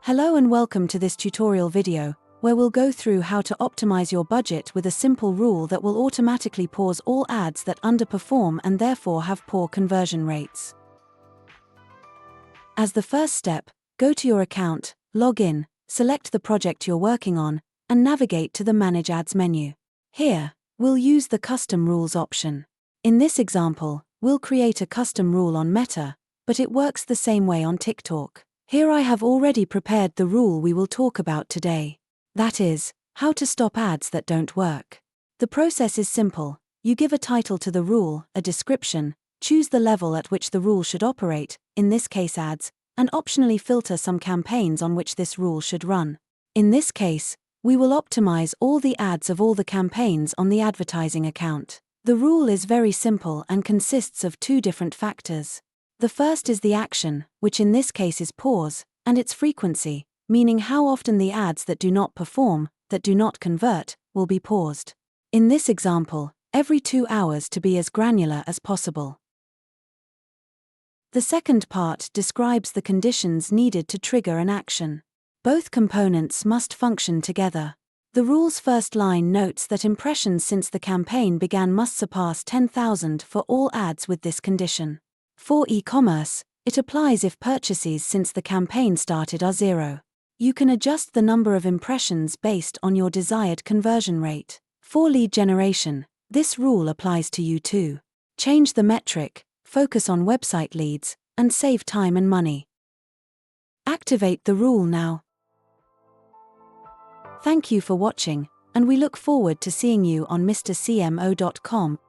Hello and welcome to this tutorial video, where we'll go through how to optimize your budget with a simple rule that will automatically pause all ads that underperform and therefore have poor conversion rates. As the first step, go to your account, log in, select the project you're working on, and navigate to the Manage Ads menu. Here, we'll use the Custom Rules option. In this example, we'll create a custom rule on Meta, but it works the same way on TikTok. Here I have already prepared the rule we will talk about today. That is, how to stop ads that don't work. The process is simple. You give a title to the rule, a description, choose the level at which the rule should operate, in this case ads, and optionally filter some campaigns on which this rule should run. In this case, we will optimize all the ads of all the campaigns on the advertising account. The rule is very simple and consists of two different factors. The first is the action, which in this case is pause, and its frequency, meaning how often the ads that do not perform, that do not convert, will be paused. In this example, every 2 hours to be as granular as possible. The second part describes the conditions needed to trigger an action. Both components must function together. The rule's first line notes that impressions since the campaign began must surpass 10,000 for all ads with this condition. For e-commerce, it applies if purchases since the campaign started are 0. You can adjust the number of impressions based on your desired conversion rate. For lead generation, this rule applies to you too. Change the metric, focus on website leads, and save time and money. Activate the rule now. Thank you for watching, and we look forward to seeing you on MrCMO.com.